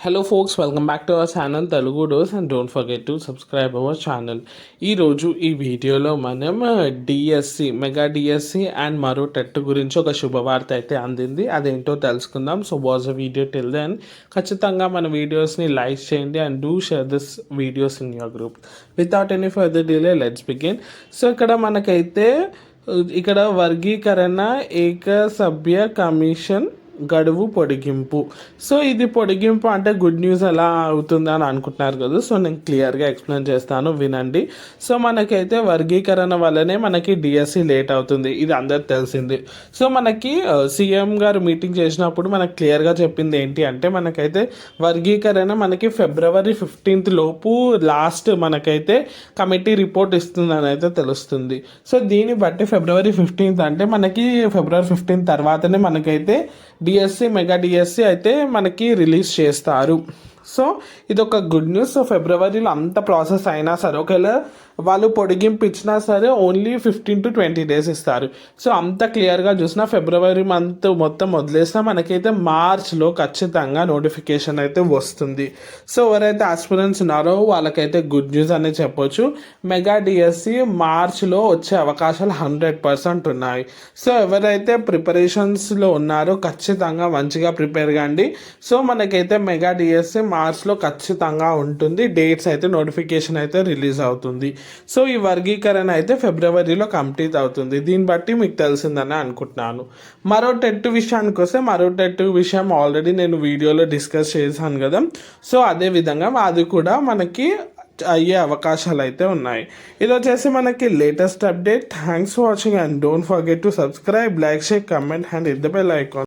Hello folks, welcome back to our channel Telugu dose and don't forget to subscribe our channel. ఈరోజు ఈ వీడియోలో మనం DSC mega DSC and మరో TET గురించి ఒక శుభవార్త అయితే అందింది. అదేంటో తెలుసుకుందాం. So was a video till then ఖచ్చితంగా మన వీడియోస్ని లైక్ చేయండి and do share this videos in your group. Without any further delay let's begin. So ఇక్కడ వర్గీకరణ ఏక సభ్య కమిషన్ గడువు పొడిగింపు. సో ఇది పొడిగింపు అంటే గుడ్ న్యూస్ ఎలా అవుతుందా అని అనుకుంటున్నారు కదా. సో నేను క్లియర్గా ఎక్స్ప్లెయిన్ చేస్తాను, వినండి. సో మనకైతే వర్గీకరణ వల్లనే మనకి డిఎస్సి లేట్ అవుతుంది, ఇది అందరికి తెలిసింది. సో మనకి సీఎం గారు మీటింగ్ చేసినప్పుడు మనకు క్లియర్గా చెప్పింది ఏంటి అంటే మనకైతే వర్గీకరణ మనకి February 15th లోపు లాస్ట్ మనకైతే కమిటీ రిపోర్ట్ ఇస్తుందని అయితే తెలుస్తుంది. సో దీన్ని బట్టి February 15th అంటే మనకి February 15th తర్వాతనే మనకైతే డిఎస్సి మెగా డిఎస్సి అయితే మనకి రిలీజ్ చేస్తారు. సో ఇది ఒక గుడ్ న్యూస్. సో ఫిబ్రవరిలో అంత ప్రాసెస్ అయినా సరే ఒకవేళ వాళ్ళు పొడిగింపు ఇచ్చినా సరే ఓన్లీ 15 to 20 days ఇస్తారు. సో అంత క్లియర్గా చూసినా ఫిబ్రవరి మంత్ మొత్తం వదిలేసినా మనకైతే మార్చ్లో ఖచ్చితంగా నోటిఫికేషన్ అయితే వస్తుంది. సో ఎవరైతే ఆస్పిరెంట్స్ ఉన్నారో వాళ్ళకైతే గుడ్ న్యూస్ అనే చెప్పొచ్చు. మెగా డిఎస్సి మార్చ్లో వచ్చే అవకాశాలు 100% ఉన్నాయి. సో ఎవరైతే ప్రిపరేషన్స్లో ఉన్నారో ఖచ్చితంగా మంచిగా ప్రిపేర్ కాండి. సో మనకైతే మెగా డిఎస్సి మార్చ్లో ఖచ్చితంగా ఉంటుంది. డేట్స్ అయితే నోటిఫికేషన్ అయితే రిలీజ్ అవుతుంది. సో ఈ వర్గీకరణ అయితే ఫిబ్రవరిలో కంప్లీట్ అవుతుంది. దీన్ని బట్టి మీకు తెలిసిందని అనుకుంటున్నాను. మరో టెట్ విషయానికి వస్తే మరో టెట్ విషయం ఆల్రెడీ నేను వీడియోలో డిస్కస్ చేశాను కదా. సో అదే విధంగా అది కూడా మనకి అయ్యే అవకాశాలు అయితే ఉన్నాయి. ఇది వచ్చేసి మనకి latest update. Thanks for watching and don't forget to subscribe, like, share, comment and hit the bell icon.